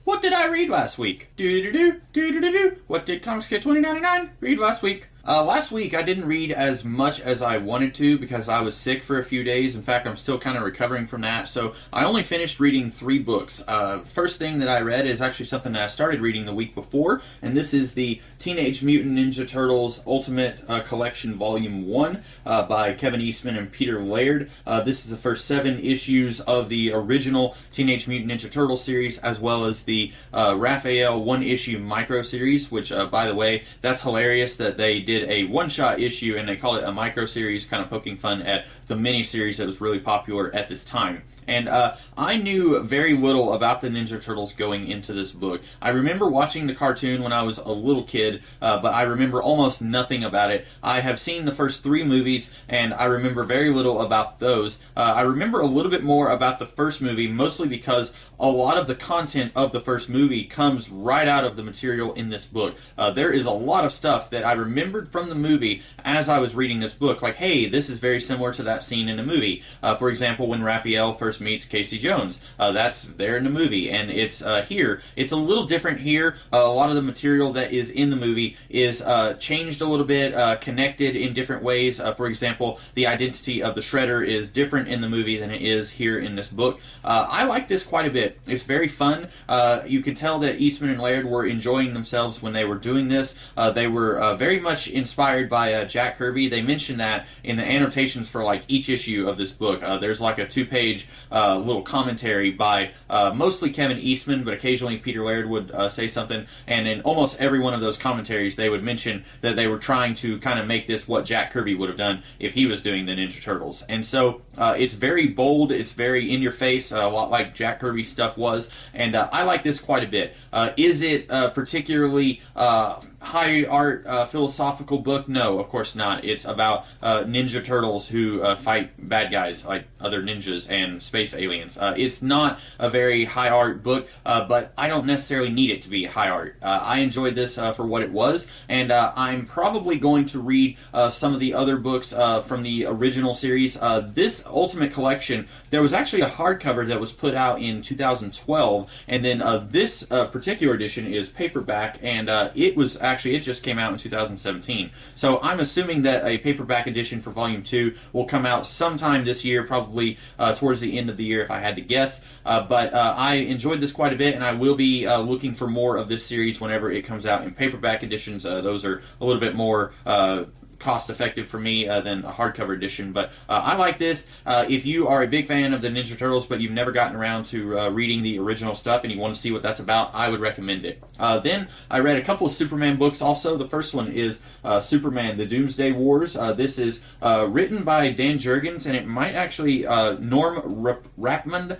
What did I read last week? Do-do-do. What did Comics Kid 2099 read last week? Last week I didn't read as much as I wanted to because I was sick for a few days. In fact, I'm still kind of recovering from that. So I only finished reading 3 books. First thing that I read is actually something that I started reading the week before, and this is the Teenage Mutant Ninja Turtles Ultimate Collection Volume 1 by Kevin Eastman and Peter Laird. This is the first 7 issues of the original Teenage Mutant Ninja Turtles series, as well as the Raphael one-issue micro series, which, by the way, that's hilarious that they did a one-shot issue and they call it a micro series, kind of poking fun at the mini-series that was really popular at this time. And I knew very little about the Ninja Turtles going into this book. I remember watching the cartoon when I was a little kid, but I remember almost nothing about it. I have seen the first 3 movies, and I remember very little about those. I remember a little bit more about the first movie, mostly because a lot of the content of the first movie comes right out of the material in this book. There is a lot of stuff that I remembered from the movie as I was reading this book, like, hey, this is very similar to that scene in the movie. For example, when Raphael first meets Casey Jones. That's there in the movie, and it's here. It's a little different here. A lot of the material that is in the movie is changed a little bit, connected in different ways. For example, the identity of the Shredder is different in the movie than it is here in this book. I like this quite a bit. It's very fun. You can tell that Eastman and Laird were enjoying themselves when they were doing this. They were very much inspired by Jack Kirby. They mentioned that in the annotations for like each issue of this book. There's like a 2-page little commentary by mostly Kevin Eastman, but occasionally Peter Laird would say something, and in almost every one of those commentaries they would mention that they were trying to kind of make this what Jack Kirby would have done if he was doing the Ninja Turtles. And so it's very bold, it's very in your face, a lot like Jack Kirby's stuff was, and I like this quite a bit. Is it particularly high art philosophical book? No, of course not. It's about Ninja Turtles who fight bad guys like other ninjas and space aliens. It's not a very high art book, but I don't necessarily need it to be high art. I enjoyed this for what it was, and I'm probably going to read some of the other books from the original series. This Ultimate Collection, there was actually a hardcover that was put out in 2012, and then this particular edition is paperback, and it just came out in 2017. So I'm assuming that a paperback edition for Volume 2 will come out sometime this year, probably towards the end of the year if I had to guess. But I enjoyed this quite a bit, and I will be looking for more of this series whenever it comes out in paperback editions. Those are a little bit more cost-effective for me than a hardcover edition, but I like this. If you are a big fan of the Ninja Turtles, but you've never gotten around to reading the original stuff and you want to see what that's about, I would recommend it. Then I read a couple of Superman books also. The first one is Superman, the Doomsday Wars. This is written by Dan Jurgens, and it might actually Norm Rapmund.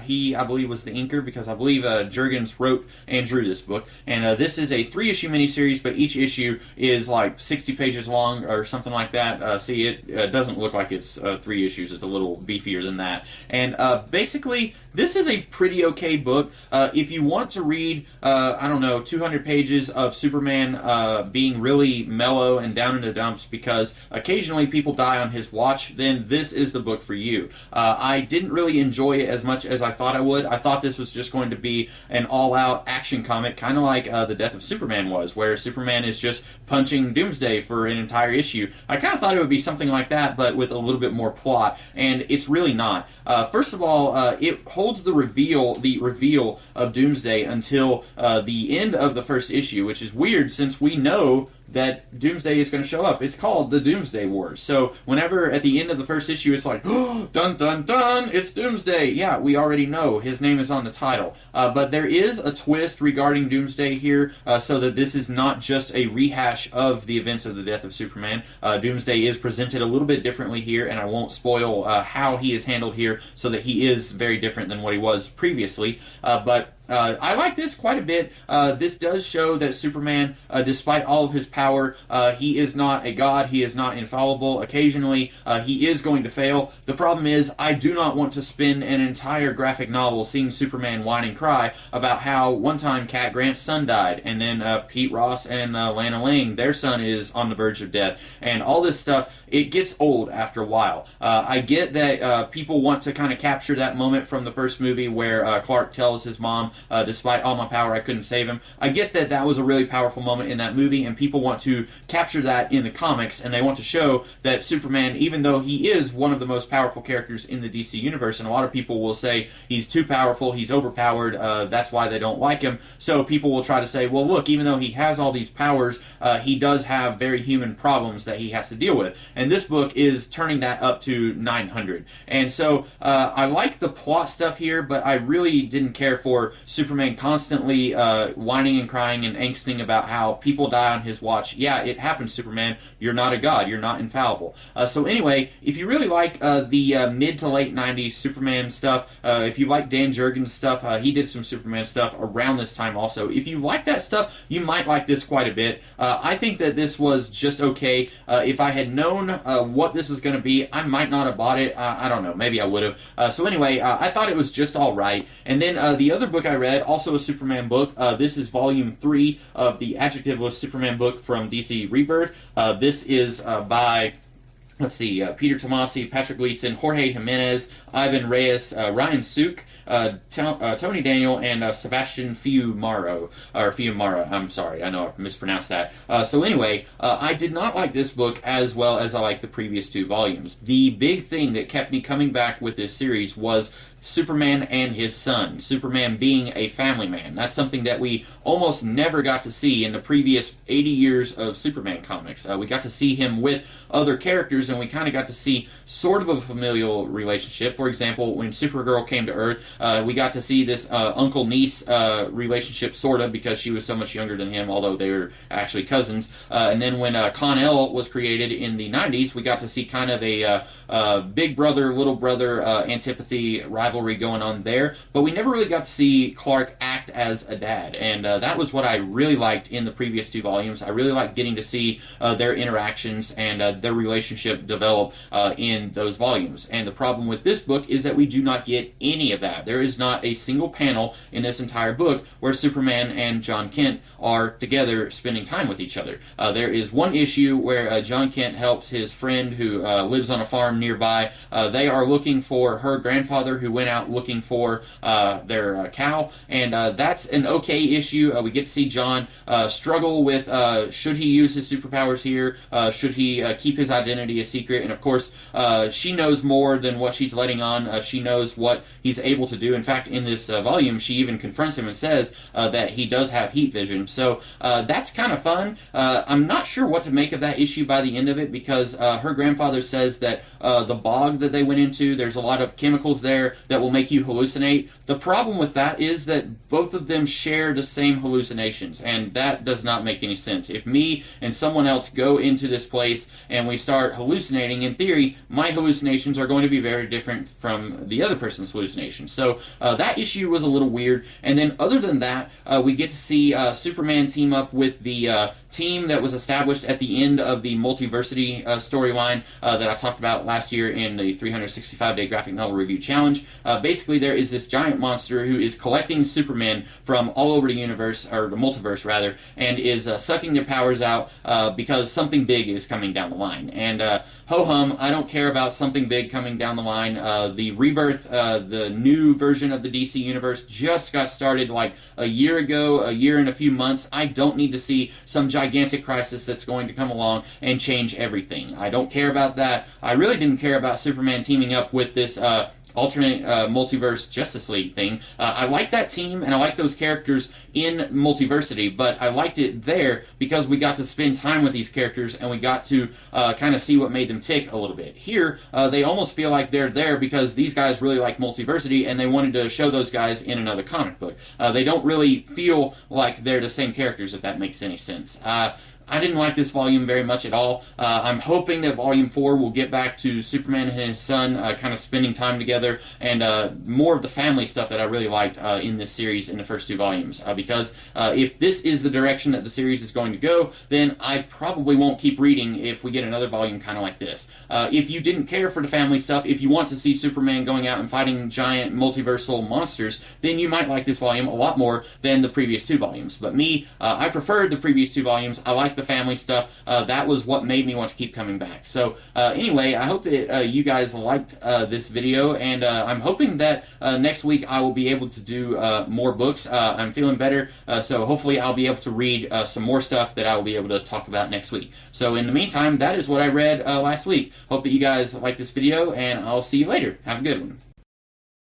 He, I believe, was the inker, because I believe Jurgens wrote and drew this book. And this is a 3-issue miniseries, but each issue is like 60 pages long or something like that. See, it doesn't look like it's 3 issues. It's a little beefier than that. And basically, this is a pretty okay book. If you want to read, 200 pages of Superman being really mellow and down in the dumps because occasionally people die on his watch, then this is the book for you. I didn't really enjoy it as much as I thought I would. I thought this was just going to be an all-out action comic, kind of like The Death of Superman was, where Superman is just punching Doomsday for an entire issue. I kind of thought it would be something like that, but with a little bit more plot, and it's really not. First of all, it holds the reveal of Doomsday until the end of the first issue, which is weird since we know that Doomsday is going to show up. It's called the Doomsday Wars. So whenever at the end of the first issue it's like, oh, dun dun dun, it's Doomsday. Yeah, we already know. His name is on the title. But there is a twist regarding Doomsday here, so that this is not just a rehash of the events of the Death of Superman. Doomsday is presented a little bit differently here, and I won't spoil how he is handled here, so that he is very different than what he was previously. But I like this quite a bit. This does show that Superman, despite all of his power, he is not a god, he is not infallible. Occasionally, he is going to fail. The problem is, I do not want to spend an entire graphic novel seeing Superman whine and cry about how one time Cat Grant's son died, and then Pete Ross and Lana Lang, their son is on the verge of death, and all this stuff. It gets old after a while. I get that people want to kind of capture that moment from the first movie where Clark tells his mom Despite all my power, I couldn't save him. I get that that was a really powerful moment in that movie, and people want to capture that in the comics, and they want to show that Superman, even though he is one of the most powerful characters in the DC universe, and a lot of people will say he's too powerful, he's overpowered, that's why they don't like him. So people will try to say, well, look, even though he has all these powers, he does have very human problems that he has to deal with. And this book is turning that up to 900. And so I like the plot stuff here, but I really didn't care for Superman constantly whining and crying and angsting about how people die on his watch. Yeah, it happens, Superman. You're not a god. You're not infallible. So anyway, if you really like the mid to late 90s Superman stuff, if you like Dan Jurgens stuff, he did some Superman stuff around this time also. If you like that stuff, you might like this quite a bit. I think that this was just okay. If I had known what this was going to be, I might not have bought it. I don't know. Maybe I would have. So anyway, I thought it was just all right. And then the other book I read, also a Superman book, this is volume 3 of the Adjectiveless Superman book from DC Rebirth. This is by... Let's see, Peter Tomasi, Patrick Gleason, Jorge Jimenez, Ivan Reyes, Ryan Suk, Tony Daniel, and Sebastian Fiumara. I'm sorry, I know I mispronounced that. So anyway, I did not like this book as well as I liked the previous 2 volumes. The big thing that kept me coming back with this series was Superman and his son. Superman being a family man. That's something that we almost never got to see in the previous 80 years of Superman comics. We got to see him with other characters, and we kind of got to see sort of a familial relationship. For example, when Supergirl came to Earth, we got to see this uncle-niece relationship, sort of, because she was so much younger than him, although they were actually cousins. And then when Con-El was created in the 90s, we got to see kind of a big brother, little brother antipathy rivalry going on there, but we never really got to see Clark act as a dad, and that was what I really liked in the previous 2 volumes. I really liked getting to see their interactions and their relationship develop in those volumes. And the problem with this book is that we do not get any of that. There is not a single panel in this entire book where Superman and John Kent are together spending time with each other. There is one issue where John Kent helps his friend who lives on a farm nearby. They are looking for her grandfather who went out looking for their cow, and that's an okay issue. We get to see John struggle with should he use his superpowers here, should he keep his identity a secret, and of course she knows more than what she's letting on. She knows what he's able to do. In fact, in this volume, she even confronts him and says that he does have heat vision, so that's kind of fun. I'm not sure what to make of that issue by the end of it, because her grandfather says that the bog that they went into, there's a lot of chemicals there that will make you hallucinate. The problem with that is that both of them share the same hallucinations, and that does not make any sense. If me and someone else go into this place and we start hallucinating, in theory, my hallucinations are going to be very different from the other person's hallucinations. So that issue was a little weird. And then other than that, we get to see Superman team up with the team that was established at the end of the Multiversity storyline that I talked about last year in the 365-day graphic novel review challenge. Basically, there is this giant monster who is collecting Supermen from all over the universe, or the multiverse rather, and is sucking their powers out because something big is coming down the line. And ho-hum, I don't care about something big coming down the line. The Rebirth, the new version of the DC Universe, just got started like a year ago, a year and a few months. I don't need to see some gigantic crisis that's going to come along and change everything. I don't care about that. I really didn't care about Superman teaming up with this alternate multiverse Justice League thing. I like that team, and I like those characters in Multiversity, but I liked it there because we got to spend time with these characters, and we got to kind of see what made them tick a little bit. Here, they almost feel like they're there because these guys really like Multiversity, and they wanted to show those guys in another comic book. They don't really feel like they're the same characters, if that makes any sense. I didn't like this volume very much at all. I'm hoping that Volume 4 will get back to Superman and his son kind of spending time together, and more of the family stuff that I really liked in this series in the first 2 volumes. Because if this is the direction that the series is going to go, then I probably won't keep reading if we get another volume kind of like this. If you didn't care for the family stuff, if you want to see Superman going out and fighting giant multiversal monsters, then you might like this volume a lot more than the previous 2 volumes. But me, I preferred the previous 2 volumes. I like like the family stuff. That was what made me want to keep coming back. So anyway, I hope that you guys liked this video, and I'm hoping that next week I will be able to do more books. I'm feeling better, so hopefully I'll be able to read some more stuff that I will be able to talk about next week. So in the meantime, that is what I read last week. Hope that you guys like this video, and I'll see you later. Have a good one.